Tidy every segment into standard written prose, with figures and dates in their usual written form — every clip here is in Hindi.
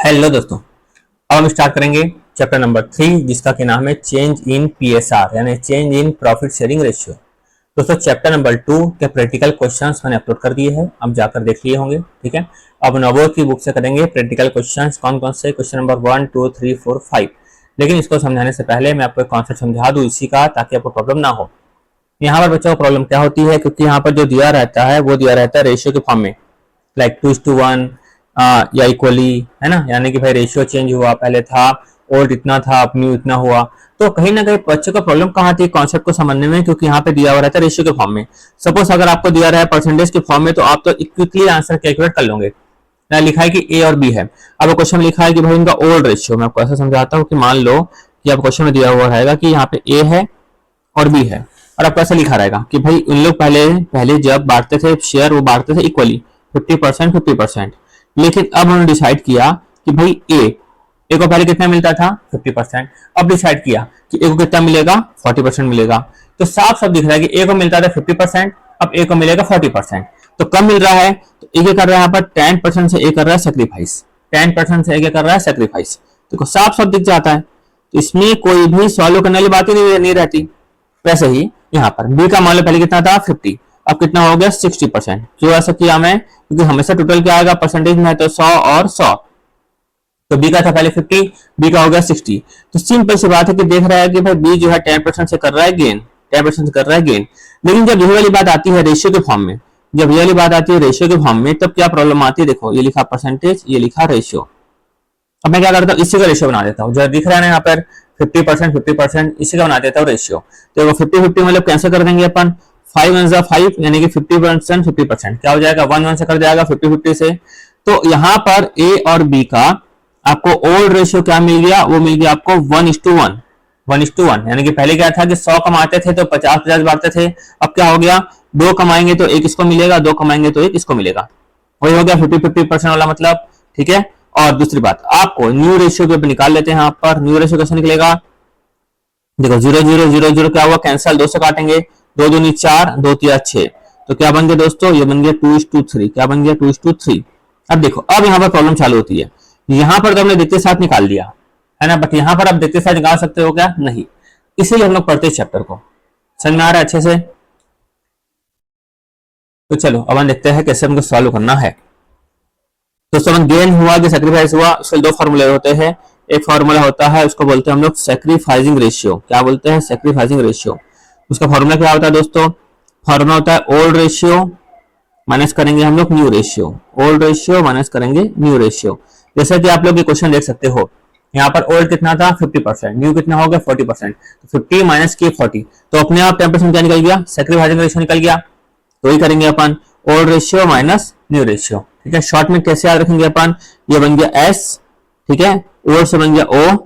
हेलो दोस्तों, अब हम स्टार्ट करेंगे चैप्टर नंबर 3 जिसका कि नाम है चेंज इन पीएसआर यानी change in profit sharing ratio. दोस्तों चैप्टर नंबर 2 के प्रैक्टिकल क्वेश्चंस मैंने अपलोड कर दिए हैं, अब जाकर देख लिए होंगे। ठीक है, अब नवोदय की बुक से करेंगे प्रैक्टिकल क्वेश्चंस। कौन कौन से क्वेश्चन नंबर 1 2 3 4 5। लेकिन इसको समझाने से पहले मैं आपको एक कॉन्सेप्ट समझा दूं इसी का, ताकि आपको प्रॉब्लम ना हो। यहाँ पर बच्चों को प्रॉब्लम क्या होती है, क्योंकि यहाँ पर जो दिया रहता है वो दिया रहता है रेशियो के फॉर्म में, लाइक 2:1 या इक्वली, है ना। यानी कि भाई रेशियो चेंज हुआ, पहले था ओल्ड इतना था, अब न्यू इतना हुआ। तो कहीं ना कहीं बच्चों को प्रॉब्लम कहाँ आती है कॉन्सेप्ट को समझने में, क्योंकि यहाँ पे दिया हुआ रहता है रेशियो के फॉर्म में। सपोज अगर आपको दिया रहा है परसेंटेज के फॉर्म में, तो आप तो क्विकली आंसर कैलकुलेट कर लोगे। यहाँ लिखा है कि ए और बी है, अब क्वेश्चन में लिखा है कि भाई इनका ओल्ड रेशियो। मैं आपको ऐसा समझाता हूँ कि मान लो कि आप क्वेश्चन में दिया हुआ रहेगा कि यहाँ पे ए है और बी है, और आपको ऐसा लिखा रहेगा कि भाई उन लोग पहले पहले जब बांटते थे शेयर, वो बांटते थे इक्वली 50% 50%। लेकिन अब उन्होंने डिसाइड किया कि भाई ए को पहले कितना मिलता था 50%, अब डिसाइड किया कि ए को कितना मिलेगा 40% मिलेगा। तो साफ साफ दिख रहा है कि ए को मिलता था 50%, अब ए को मिलेगा 40%। तो कम मिल रहा है, तो ए क्या कर रहा है यहाँ पर 10% से ए कर रहा है सेक्रीफाइस, 10% से ए क्या कर रहा है सेक्रीफाइस। देखो साफ साफ दिख जाता है, तो इसमें कोई भी सॉल्व करने वाली बात ही नहीं रहती। वैसे ही यहाँ पर बी का मान लो पहले कितना था 50, अब कितना हो गया 60%। क्यों ऐसा किया मैं, क्योंकि हमेशा टोटल क्या आएगा परसेंटेज में, तो 100 और 100। तो बी का था पहले 50, बी का हो गया 60। तो सिंपल सी बात है कि देख रहा है कि भाई बी जो है 10% से कर रहा है गेन, 10% से कर रहा है गेन। लेकिन जब यही वाली बात आती है रेशियो के फॉर्म में, जब ये वाली बात आती है रेशियो के फॉर्म में, तब क्या प्रॉब्लम आती है। देखो ये लिखा परसेंटेज, ये लिखा रेशियो। अब मैं क्या करता हूँ, इसी का रेशियो बना देता हूँ। जो दिख रहा है ना यहाँ पर 50% 50%, इसी का बना देता हूँ रेशियो। तो 50-50 मतलब कैंसिल कर देंगे अपन, 5 1 5 यानी कि 50% 50%। क्या हो जाएगा 1 1 से कर जाएगा 50-50 से। तो यहाँ पर ए और बी का आपको ओल्ड रेशियो क्या मिल गया, वो मिल गया आपको 1:1, 1:1। यानी कि पहले क्या था कि 100 कमाते थे तो 50-50 बांटते थे। अब क्या हो गया, 2 कमाएंगे तो एक इसको मिलेगा, 2 कमाएंगे तो एक इसको मिलेगा। वही हो गया 50-50% वाला मतलब। ठीक है, और दूसरी बात आपको न्यू रेशियो पे निकाल लेते हैं। यहाँ पर न्यू रेशियो कैसे निकलेगा, देखो 0 0 0 0 क्या हुआ कैंसिल, 2 से काटेंगे, 2 दूनी 4, 2 तिया 6। तो क्या बन गया दोस्तों, ये बन गया 2:3। क्या बन गया 2:3। अब देखो अब यहाँ पर प्रॉब्लम चालू होती है। यहाँ पर तो हमने देखते साथ निकाल दिया है ना, बट यहाँ पर आप देखते साथ निकाल सकते हो क्या, नहीं। इसीलिए हम लोग पढ़ते इस चैप्टर को। समझ में आ रहा है अच्छे से। तो चलो अब हम देखते हैं कैसे हमको सॉल्व करना है। तो समन गेन हुआ कि सेक्रीफाइस हुआ, उसके 2 फॉर्मूले होते हैं। एक फॉर्मूला होता है उसको बोलते हैं हम लोग सेक्रीफाइसिंग रेशियो। क्या बोलते हैं, सेक्रीफाइसिंग रेशियो। उसका फॉर्मूला क्या होता है दोस्तों, फॉर्मूला होता है ओल्ड रेशियो माइनस करेंगे हम लोग new ratio, old ratio minus करेंगे न्यू रेशियो। जैसे कि आप लोग ये क्वेश्चन देख सकते हो, यहाँ पर ओल्ड कितना था 50%, न्यू कितना हो गया 40%। तो 50 माइनस के 40, तो अपने आप 10% क्या निकल गया, सेक्रीफाइसिंग रेशियो निकल गया। तो वही करेंगे अपन, old ratio minus new ratio. ठीक है, शॉर्ट में कैसे याद रखेंगे अपन, ये बन गया एस, ठीक है, ओ से बन गया ओ,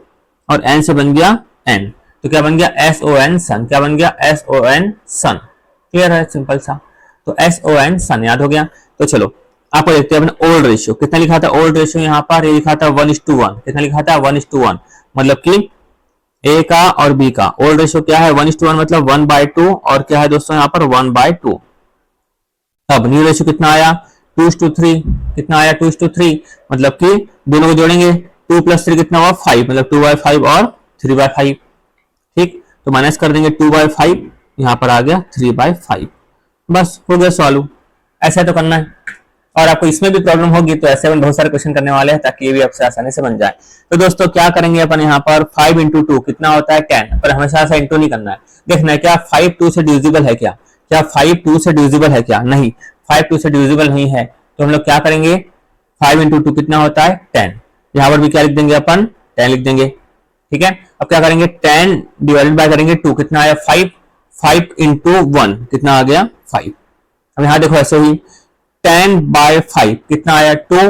और एन से बन गया एन। तो क्या बन गया SON सन। क्या बन गया SON सन। क्लियर है, सिंपल सा। तो SON सन याद हो गया। तो चलो आपको देखते हैं अपने ओल्ड रेशियो कितना लिखा था। ओल्ड रेशियो यहाँ पर ये लिखा था 1:1। कितना लिखा था 1:1, मतलब कि ए का और बी का ओल्ड रेशियो क्या है 1:1, मतलब 1/2। और क्या है दोस्तों यहाँ पर 1/2। अब न्यू रेशियो कितना आया 2:3। कितना आया 2:3, मतलब कि दोनों को जोड़ेंगे 2 + 3 कितना हुआ 5, मतलब 2/5 और 3/5। ठीक, तो माइनस कर देंगे 2/5, यहाँ पर आ गया 3/5। बस हो गया सॉल्व। ऐसा तो करना है, और आपको इसमें भी प्रॉब्लम होगी तो ऐसे में बहुत सारे क्वेश्चन करने वाले हैं, ताकि ये भी आपसे आसानी से बन जाए। तो दोस्तों क्या करेंगे अपन यहाँ पर 5 × 2 कितना होता है 10, पर हमेशा ऐसा इंटू नहीं करना है। देखना है क्या 5 2 से डिविजिबल है क्या, क्या 5 2 से डिविजिबल है क्या, नहीं 5 2 से डिविजिबल नहीं है। तो हम लोग क्या करेंगे 5 × 2 कितना होता है 10। यहाँ पर भी क्या लिख देंगे अपन 10 लिख देंगे। ठीक है, अब क्या करेंगे 10 डिवाइडेड बाय करेंगे 2, कितना आया 5, 5 × 1 कितना आ गया 5। अब यहाँ देखो ऐसे ही 10/5 कितना आया 2,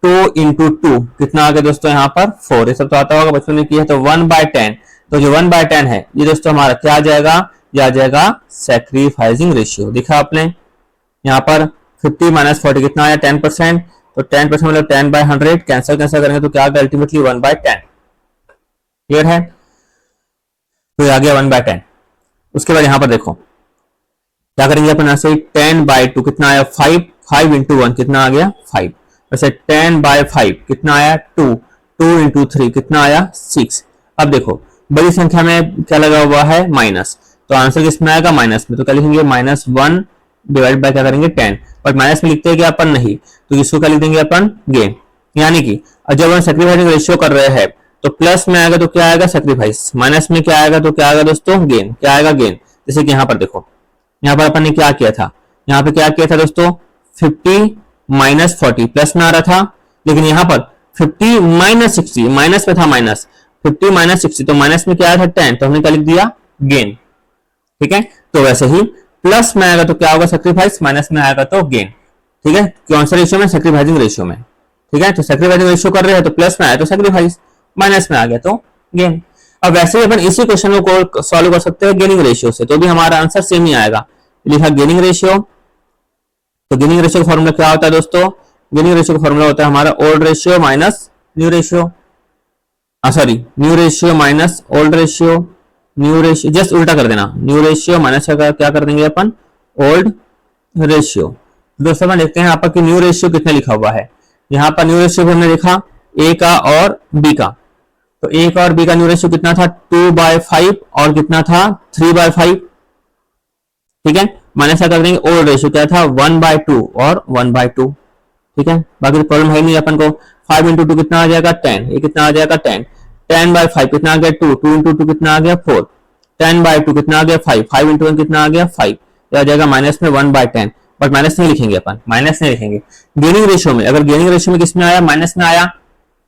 2 × 2 कितना आ गया दोस्तों यहाँ पर 4। ये सब तो आता होगा बचपन में किया। तो 1/10, तो जो 1/10 है ये दोस्तों हमारा क्या आ जाएगा, ये आ जाएगा सेक्रीफाइसिंग रेशियो। दिखा आपने यहाँ पर 50 - 40 कितना आया 10%। तो 10% मतलब 10/100, कैंसिल करेंगे तो क्या आ गया अल्टीमेटली 1/10। क्लियर है, तो आ गया 1/10। उसके बाद यहाँ पर देखो क्या करेंगे अपन ऐसे 10/2 कितना आया 5, 5 × 1 कितना आ गया 5। वैसे 10/5 कितना आया 2, 2 इंटू 3 कितना आया 6। अब देखो बड़ी संख्या में क्या लगा हुआ है माइनस, तो आंसर किसमें आएगा माइनस में, तो क्या लिखेंगे -1 डिवाइड बाय क्या करेंगे 10, बट माइनस में लिखते हैं कि अपन नहीं, तो इसको क्या लिख देंगे अपन गेन। यानी कि जब हम सेक्रीफाइसिंग रेशियो कर रहे हैं तो प्लस में आएगा तो क्या आएगा सेक्रीफाइस, माइनस में क्या आएगा तो क्या आएगा दोस्तों गेन, क्या आएगा गेन। जैसे कि यहाँ पर देखो, यहाँ पर अपन ने क्या किया था, यहाँ पे क्या किया था दोस्तों 50 माइनस 40 प्लस में आ रहा था, लेकिन यहाँ पर 50 माइनस 60 माइनस में था, माइनस 50 माइनस 60 तो माइनस में क्या आया था 10, तो हमने क्या लिख दिया गेन। ठीक है, तो वैसे ही प्लस में आएगा तो क्या होगा सेक्रीफाइस, माइनस में आएगा तो गेन। ठीक है, कौन सा रेशियो में, सेक्रीफाइसिंग रेशियो में। ठीक है, तो सेक्रीफाइसिंग रेशियो कर रहे हैं तो प्लस में आया तो सेक्रीफाइस, माइनस में आ गया तो गेन। अब वैसे ही अपन इसी क्वेश्चन को सॉल्व कर सकते हैं गेनिंग रेशियो से, तो भी हमारा आंसर सेम ही आएगा। लिखा गेनिंग रेशियो, तो गेनिंग रेशियो का फॉर्मूला क्या होता है दोस्तों, गेनिंग रेशियो का फॉर्मूला होता है हमारा old ratio minus new ratio, sorry new ratio minus old ratio, new ratio just उल्टा कर देना, न्यू रेशियो माइनस क्या कर देंगे अपन ओल्ड रेशियो। दोस्तों अपन देखते हैं यहाँ पर कि न्यू रेशियो कितने लिखा हुआ है। यहाँ पर न्यू रेशियो हमने देखा ए का और बी का, तो ए का और बी का न्यू रेशियो कितना था 2/5 और कितना था 3/5। ठीक है, माइनस क्या कर देंगे ओल्ड रेशियो क्या था 1/2 और 1/2। ठीक है, बाकी तो प्रॉब्लम है नहीं अपन को। 5 इंटू 2 कितना आ जाएगा 10, ये कितना आ जाएगा 10, 10/5 कितना आ गया 2, 2 इंटू 2 कितना आ गया 4, 10/2 कितना आ गया 5, 5 इंटू 1 कितना आ गया 5, ये आ जाएगा माइनस में 1/10, बट माइनस नहीं लिखेंगे अपन, माइनस नहीं लिखेंगे। गेनिंग रेशियो में, अगर गेनिंग रेशियो में किसमें आया माइनस में आया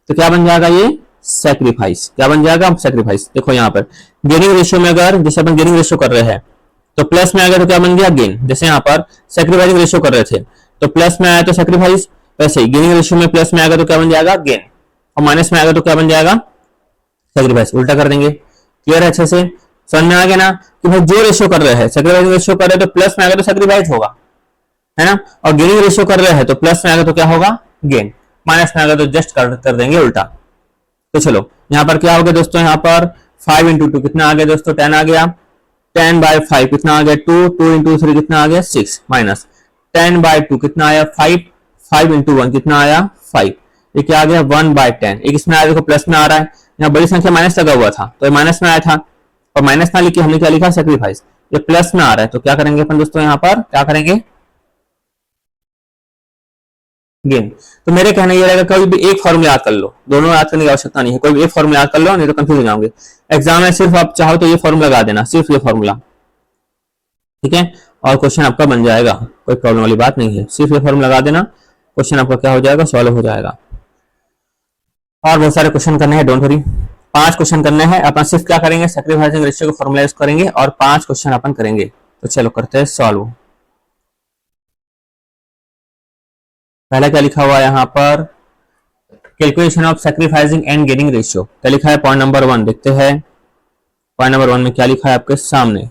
तो क्या बन जाएगा ये सैक्रिफाइस, क्या बन जाएगा सैक्रिफाइस। देखो यहाँ पर गेनिंग रेशियो में अगर जैसे अपन गेनिंग रेशियो कर रहे हैं तो प्लस में आ गया तो क्या बन गया गेन, जैसे यहाँ पर सैक्रिफाइसिंग रेशियो कर रहे थे तो प्लस में आया तो सैक्रिफाइस, वैसे ही गेनिंग रेशियो में प्लस में आएगा तो क्या बन जाएगा गेन, और माइनस में आएगा तो क्या बन जाएगा सैक्रिफाइस, उल्टा कर देंगे। क्लियर है, अच्छे से समझ में आ गया ना कि भाई जो रेशियो कर रहे हैं सैक्रिफाइसिंग रेशियो कर रहे हैं तो प्लस में आएगा तो सैक्रिफाइस होगा, है ना, और गेनिंग रेशियो कर रहे हैं तो प्लस में आएगा तो क्या होगा गेन, माइनस में आएगा तो जस्ट कर देंगे उल्टा। तो चलो यहाँ पर क्या हो गया दोस्तों, यहाँ पर 5 इंटू 2 कितना आ गया दोस्तों 10 आ गया, 10/5 कितना आ गया 2, 2 इंटू 3 कितना आ गया 6, माइनस 10/2 कितना आया 5, 5 इंटू 1 कितना आया 5, ये क्या आ गया 1/10। एक इसमें आया देखो प्लस में आ रहा है, यहाँ बड़ी संख्या माइनस लगा हुआ था तो माइनस में आया था, और माइनस ना लिखी हमने क्या लिखा सैक्रिफाइस, ये प्लस में आ रहा है तो क्या करेंगे अपन दोस्तों यहाँ पर क्या करेंगे गेन। तो मेरे कहना ये रहेगा कोई भी एक फॉर्मूला याद कर लो, दोनों याद करने की आवश्यकता नहीं है, कोई भी एक फॉर्मूला याद कर लो नहीं तो कंफ्यूज हो जाओगे। एग्जाम में सिर्फ आप चाहो तो ये फॉर्मूला लगा देना, सिर्फ ये फॉर्मूला, ठीक है, और क्वेश्चन आपका बन जाएगा, कोई प्रॉब्लम वाली बात नहीं है, सिर्फ ये फॉर्मूला लगा देना, क्वेश्चन आपका क्या हो जाएगा सॉल्व हो जाएगा। और बहुत सारे क्वेश्चन करने हैं, डोंट वरी, 5 क्वेश्चन करने हैं अपन, सिर्फ क्या करेंगे सैक्रिफाइसिंग रेशियो को फॉर्मूला यूज करेंगे और 5 क्वेश्चन अपन करेंगे। तो चलो करते हैं सॉल्व। पहला क्या लिखा हुआ है यहाँ पर calculation of sacrificing and gaining ratio, क्या लिखा है पॉइंट नंबर 1 देखते हैं, पॉइंट नंबर 1 में क्या लिखा है आपके सामने,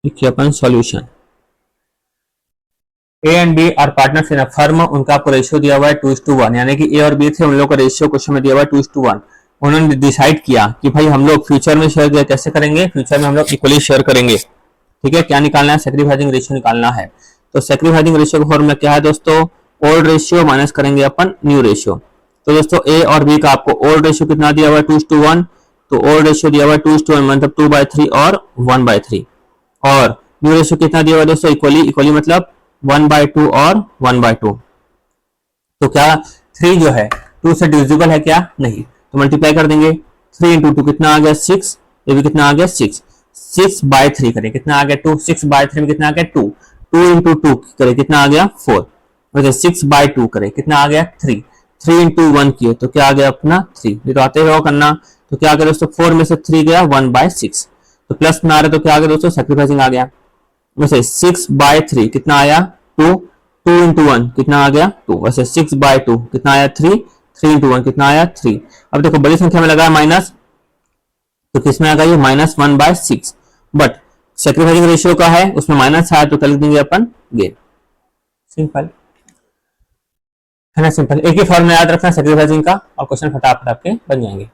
लिखिए अपन solution. A and B are partners in a firm, उनका आपको रेशियो दिया हुआ है 2:1, यानी कि ए और बी थे उन लोगों का रेशियो क्वेश्चन में दिया हुआ है 2:1। उन्होंने डिसाइड किया कि भाई हम लोग फ्यूचर में शेयर कैसे करेंगे, फ्यूचर में हम लोग इक्वली शेयर करेंगे। ठीक है, क्या निकालना है सैक्रिफाइसिंग रेशियो निकालना है, तो सैक्रिफाइसिंग रेशियो का फॉर्मूला क्या है दोस्तों ओल्ड रेशियो माइनस करेंगे अपन न्यू रेशियो। तो दोस्तों ए और बी का आपको ओल्ड रेशियो कितना दिया हुआ है 2:1, तो ओल्ड रेशियो दिया हुआ है 2:1 मतलब 2/3 और 1/3, और न्यू रेशियो कितना दिया हुआ है दोस्तों इक्वली, इक्वली मतलब 1/2 और 1/2। तो क्या 3 जो है 2 से डिविजिबल है क्या, नहीं, तो मल्टीप्लाई कर देंगे, 3 इंटू 2 कितना आ गया 6, ये भी कितना आ गया 6, 6/3 करें कितना आ गया 2, 6/3 में कितना आ गया 2, 2 इंटू 2 करें कितना आ गया 4, वैसे 6/2 करें कितना आ गया 3, 3 इंटू 1 किए तो क्या आ गया अपना 3, ये तो आते हुए करना, तो क्या आ गया दोस्तों 4 में से 3 गया 1/6, तो प्लस में आ रहा है तो क्या आ गया दोस्तों सैक्रिफाइसिंग आ गया, वैसे 6/3 कितना आया 2, 2 इंटू 1 कितना आ गया 2, वैसे 6/2 कितना आया 3, 3 इंटू 1 कितना आया 3। अब देखो बड़ी संख्या में लगा है माइनस, तो किसमें आ गया ये -1/6, बट सैक्रिफाइसिंग रेशियो का है उसमें माइनस आया तो कर देंगे अपन गेन, सिंपल है ना, सिंपल। एक ही फॉर्मूला याद रखना सैक्रिफाइसिंग का और क्वेश्चन फटाफट आपके बन जाएंगे।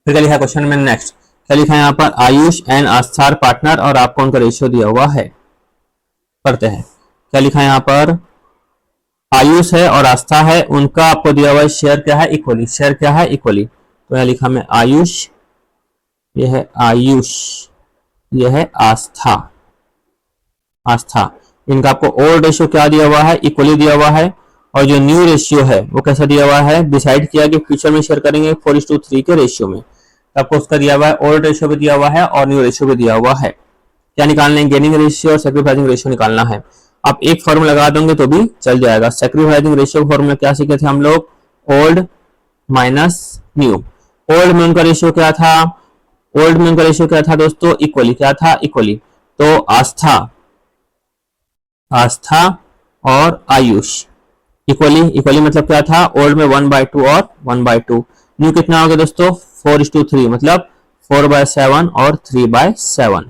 फिर क्या लिखा क्वेश्चन में नेक्स्ट, क्या लिखा है यहाँ पर, आयुष एंड आस्था पार्टनर और आपको उनका रेशियो दिया हुआ है। पढ़ते हैं क्या लिखा है यहाँ पर, आयुष है और आस्था है, उनका आपको दिया हुआ है शेयर क्या है, इक्वली। शेयर क्या है, इक्वली। तो यहाँ लिखा मैं आयुष, यह है आयुष, यह है आस्था। आस्था इनका आपको ओल्ड रेशियो क्या दिया हुआ है, इक्वली दिया हुआ है। और जो न्यू रेशियो है वो कैसा दिया हुआ है, डिसाइड किया कि फ्यूचर में शेयर करेंगे 4:3 के रेशियो में। तो आपको उसका दिया हुआ है, ओल्ड रेशियो भी दिया हुआ है और न्यू रेशियो भी दिया हुआ है। क्या निकालना है, गेनिंग रेशियो और सैक्रिफाइसिंग रेशियो निकालना है। आप एक फॉर्मूला लगा दोगे तो भी चल जाएगा। सैक्रिफाइसिंग रेशियो फॉर्मूला क्या सीखे थे हम लोग, ओल्ड माइनस न्यू। ओल्ड में उनका रेशियो क्या था, ओल्ड में उनका रेशियो क्या था दोस्तों, इक्वली। क्या था, इक्वली। तो आस्था, आस्था और आयुष इक्वली। इक्वली मतलब क्या था, ओल्ड में 1/2 और 1/2। न्यू कितना हो गया दोस्तों, 4:3 मतलब 4/7 और 3/7।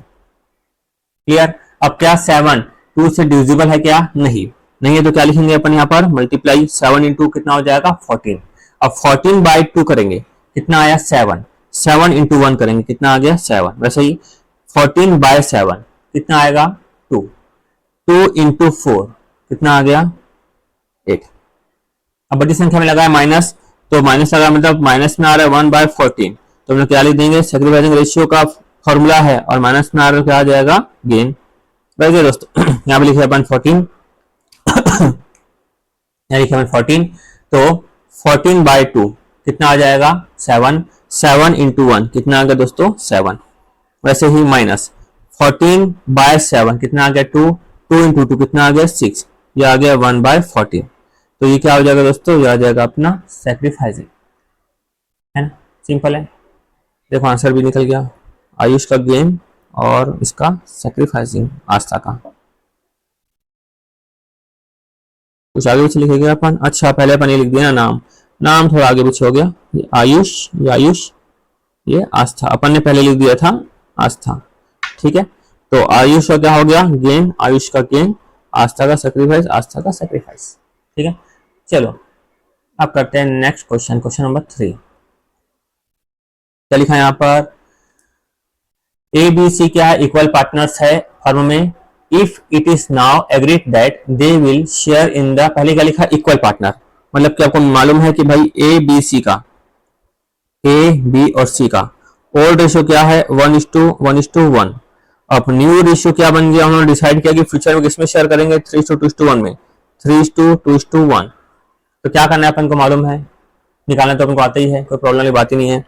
क्लियर। अब क्या 7 2 से डिविजिबल है क्या, नहीं। नहीं है तो क्या लिखेंगे अपन यहाँ पर, मल्टीप्लाई 7 इंटू कितना हो जाएगा 14। अब 14/2 करेंगे कितना आया 7। 7 इंटू 1 करेंगे कितना आ गया 7। वैसे ही 14/7 कितना आएगा 2। 2 इंटू 4 कितना आ गया 8। अब बड़ी संख्या में लगा है माइनस, तो माइनस लगा मतलब माइनस में आ रहा है 1/14। तो हम लोग क्या लिख देंगे, सैक्रिफाइसिंग रेशियो का फॉर्मूला है और माइनस में आ रहा है क्या आ जाएगा, गेन। वैसे दोस्तों यहाँ पे लिखे अपन 14 यहाँ लिखे अपन 14। तो 14/2 कितना आ जाएगा 7। 7 इंटू 1 कितना आ गया दोस्तों 7। वैसे ही माइनस 14/7 कितना आ गया 2। 2 इंटू 2 कितना आ गया 6। ये आ गया 1/14। तो ये क्या हो जाएगा दोस्तों, ये आ जाएगा अपना सैक्रिफाइसिंग, है ना, सिंपल है। देखो आंसर भी निकल गया, आयुष का गेन और इसका सैक्रिफाइसिंग आस्था का। कुछ आगे पीछे लिखेंगे अपन। अच्छा पहले अपन ये लिख दिया ना नाम, नाम थोड़ा आगे पीछे हो गया। ये आयुष, ये आयुष, ये आस्था। अपन ने पहले लिख दिया था आस्था, ठीक है। तो आयुष का क्या हो गया गेन, आयुष का गेन, आस्था का सैक्रिफाइस, आस्था का सैक्रिफाइस, ठीक है। चलो अब करते हैं नेक्स्ट क्वेश्चन, क्वेश्चन नंबर 3। क्या लिखा है यहाँ पर, ए बी सी क्या है, इक्वल पार्टनर्स है फर्म में। If it is now agreed that they will share in the, पहले क्या लिखा इक्वल पार्टनर, मतलब कि आपको मालूम है कि भाई ए बी सी का, ए बी और सी का ओल्ड रेशियो क्या है 1:1:1। अब न्यू रेशियो क्या बन गया, उन्होंने डिसाइड किया कि फ्यूचर में किसमें शेयर करेंगे 3:2:1 में, 3:2:1। तो क्या करना है अपन को मालूम है, निकालना तो अपन को आता ही है, कोई प्रॉब्लम वाली बात ही नहीं है।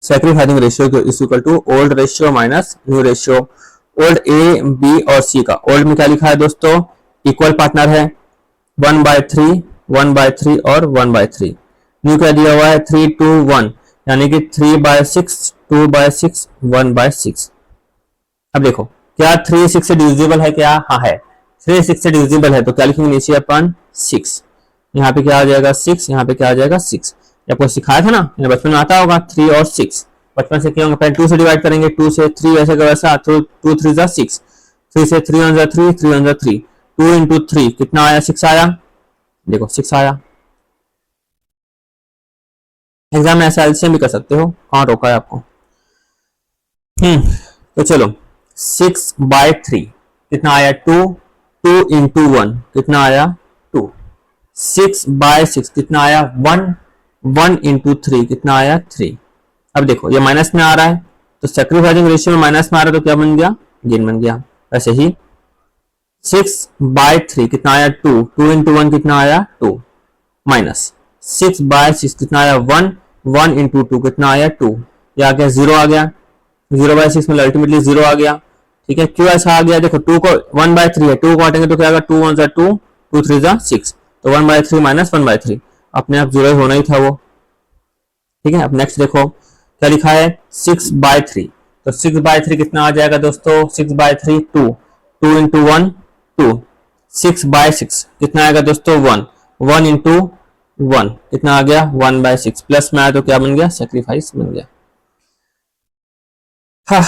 Sacrificing ratio is equal to old ratio minus new ratio. Old A B और सी का, ओल्ड में क्या लिखा है दोस्तों, इक्वल पार्टनर है 1/3 1/3 और 1/3। न्यू क्या दिया हुआ है 3:2:1 यानी कि 3/6 2/6 1/6। अब देखो क्या 3 6 से डिविजिबल है क्या, हाँ है। 3 6 से डिविजिबल है तो क्या लिखेंगे नीचे अपन 6। यहाँ पे क्या आ जाएगा 6, यहाँ पे क्या आ जाएगा 6। आपको सिखाया था ना, बचपन में आता होगा 3 और 6। बचपन से क्या होगा, पहले 2 से डिवाइड करेंगे, 2 से 3 वैसे का वैसा, तो 2 3 जा 6, 3 से 3 1 जा 3, 3 1 जा 3, 2 इंटू 3 कितना आया 6 आया। देखो 6 आया। एग्जाम में ऐसा एलसीएम भी कर सकते हो, कहाँ रोका है आपको। तो चलो 6/3 कितना आया 2, 2 इंटू 1 कितना आया 2। 6/6 कितना आया 1, 1 इंटू 3 कितना आया 3। अब देखो ये माइनस में आ रहा है तो सैक्रिफाइसिंग रेशियो में माइनस में आ रहा है तो क्या बन गया, गेन बन गया। वैसे ही 6/3 कितना आया 2, 2 इंटू 1 कितना आया 2, माइनस 6/6 कितना आया 1, 1 इंटू 2 कितना आया 2। ये आ गया 0 आ गया, 0/6 में अल्टीमेटली 0 आ गया, ठीक है। क्यों ऐसा आ गया, देखो 2 को 1/3 है, 2 को काटेंगे तो क्या आएगा 2 1 जा 2, 2 3 जा 6, तो 1/3 माइनस 1/3 अपने आप 0 होना ही था वो, ठीक है। अब नेक्स्ट देखो क्या लिखा है 6/3, तो 6/3 कितना आ जाएगा दोस्तों 6/3 2, 2 इंटू 1 2, 6/6 कितना आएगा दोस्तों 1, 1 इंटू 1 कितना आ गया 1/6, प्लस में आया तो क्या बन गया सैक्रिफाइस बन गया। हाँ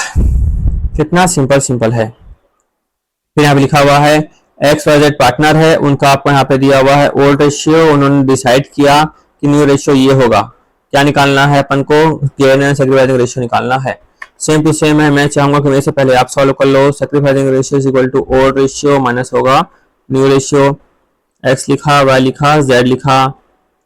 कितना सिंपल सिंपल है। फिर यहाँ पे लिखा हुआ है XYZ पार्टनर है, उनका आपको यहाँ पे दिया हुआ है ओल्ड रेशियो, उन्होंने डिसाइड किया कि न्यू रेशियो ये होगा, क्या निकालना है अपन को, गिवन एंड सैक्रिफाइसिंग रेशियो निकालना है। सेम टू सेम है, मैं चाहूंगा कि मेरे से पहले आप सॉल्व कर लो। Sacrificing ratio is equal to old ratio minus होगा न्यू रेशियो, एक्स लिखा, वाई लिखा, जेड लिखा।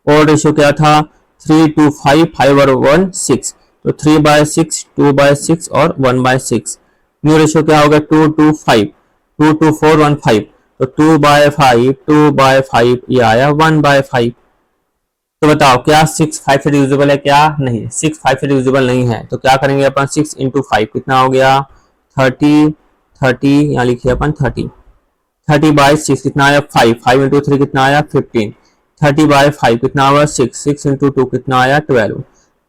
ओड रेशियो क्या था, 3 2 5, 5 और 1 6, तो 3/6, 2/6 और 1/6। न्यू रेशियो क्या होगा, 2 2 5, 2 2 4 1 5, तो 2/5, 2/5 ये आया 1/5। तो बताओ क्या 6 5 से डिविजिबल है, क्या नहीं, 6 5 से डिविजिबल नहीं है। तो क्या करेंगे अपन, 6 इंटू 5 कितना हो गया 30, 30 यहाँ लिखिए अपन 30, 30/6 कितना आया 5, 5 इंटू 3 कितना आया 15, 30/5 कितना हुआ 6, 6 इंटू 2 कितना आया 12,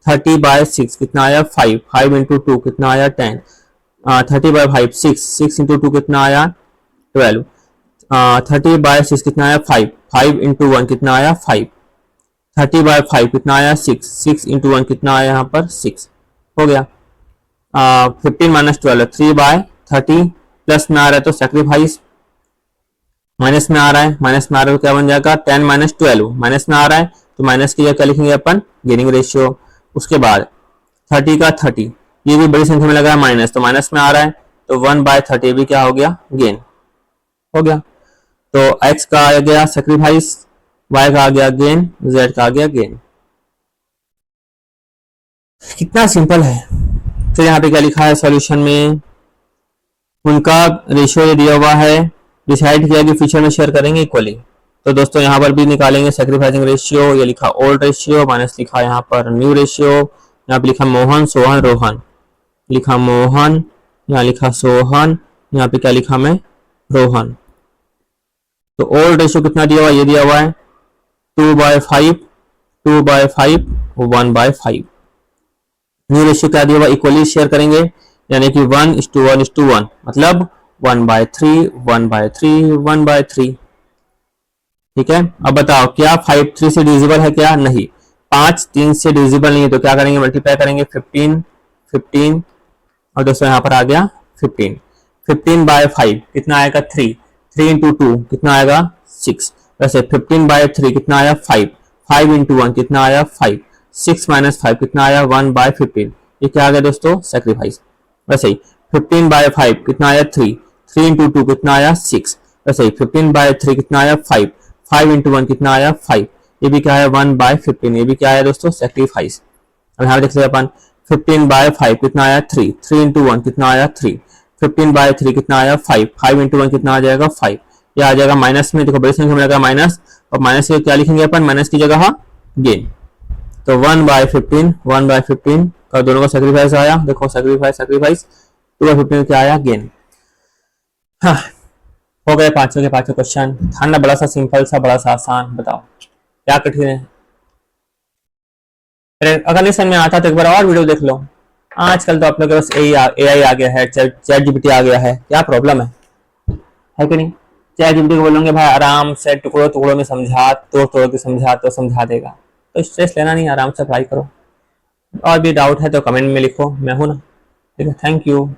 30/6 कितना आया 5, 5 इंटू 2 कितना आया 10, 30/5 6, 6 इंटू 2 कितना आया 12, 30/6 कितना आया 5, 5 इंटू 1 कितना आया 5, 30/5 कितना आया 6, 6 इंटू 1 कितना आया यहाँ पर 6, हो गया। 15 माइनस 12, 3/30, प्लस में आ रहा है तो सेक्रीफाइस, माइनस में आ रहा है, माइनस में आ रहा है तो क्या बन जाएगा 10 माइनस 12, माइनस में आ रहा है तो माइनस की जगह क्या लिखेंगे अपन, गेनिंग रेशियो। उसके बाद 30 का 30, ये भी बड़ी संख्या में लगा है माइनस, तो माइनस में आ रहा है तो 1/30 भी क्या हो गया, गेन हो गया। तो x का आ गया सेक्रीफाइस, y का आ गया गेन, z का आ गया गेन। कितना सिंपल है। फिर यहाँ पे क्या लिखा है सॉल्यूशन में, उनका रेशियो ये दिया हुआ है, डिसाइड किया कि फ्यूचर में शेयर करेंगे इक्वली। तो दोस्तों यहाँ पर भी निकालेंगे सैक्रिफाइसिंग रेशियो, ये लिखा ओल्ड रेशियो माइनस लिखा यहाँ पर न्यू रेशियो, यहाँ पे लिखा मोहन सोहन रोहन, लिखा मोहन, यहाँ लिखा सोहन, यहाँ पे क्या लिखा मैं रोहन। तो ओल्ड रेशियो कितना दिया हुआ है, ये दिया हुआ है 2/5, 2/5, 1/5। न्यू रेशियो क्या दिया हुआ, इक्वली शेयर करेंगे, यानी कि 1:1:1, मतलब 1/3, 1/3, 1/3। ठीक है, अब बताओ क्या 5 3 से डिविजिबल है, क्या नहीं, 5 3 से डिविजिबल नहीं है, तो क्या करेंगे, मल्टीप्लाई करेंगे 15, 15, और दोस्तों यहाँ पर आ गया 15, 15/5 कितना आएगा 3, 3 इंटू 2 कितना आएगा 6, वैसे 15/3 कितना आया 5, 5 इंटू 1 कितना आया 5, 6 माइनस 5 कितना आया 1/15, ये क्या आ गया दोस्तों सेक्रीफाइस। वैसे ही 15/5 कितना आया 3, 3 इंटू 2 कितना आया 6, वैसे ही 15/3 कितना आया 5, 5 इंटू 1 कितना आया 5, ये भी क्या है 1/15, ये भी क्या है दोस्तों सेक्रीफाइस। अब यहाँ देख लेते अपन 15/5 कितना आया 3, 3 इंटू 1 कितना आया 3, 15/3 कितना आया 5, 5 इंटू 1 कितना आ जाएगा 5, ये आ जाएगा माइनस में, देखो बड़ी संख्या में लगा माइनस, और माइनस के क्या लिखेंगे अपन, माइनस की जगह गेन। तो 1/15, 1/15 का दोनों का सेक्रीफाइस आया, देखो सेक्रीफाइस सेक्रीफाइस, 2/15 क्या आया गेन। हाँ, हो गए पांचों के पांचों क्वेश्चन, था ना बड़ा सा सिंपल सा, बड़ा सा आसान, बताओ क्या कठिन है। अगर नहीं समझ में आता तो एक बार और वीडियो देख लो। आजकल तो आप लोगों के पास AI आ गया है, चैट जीपीटी आ गया है, क्या प्रॉब्लम है कि नहीं। चैट जीपीटी को बोलोगे भाई आराम से टुकड़ों टुकड़ों में समझा, तोड़ तोड़ के समझा तो समझा देगा, तो स्ट्रेस लेना नहीं, आराम से अप्लाई करो। और भी डाउट है तो कमेंट में लिखो, मैं हूं ना। ठीक है, थैंक यू।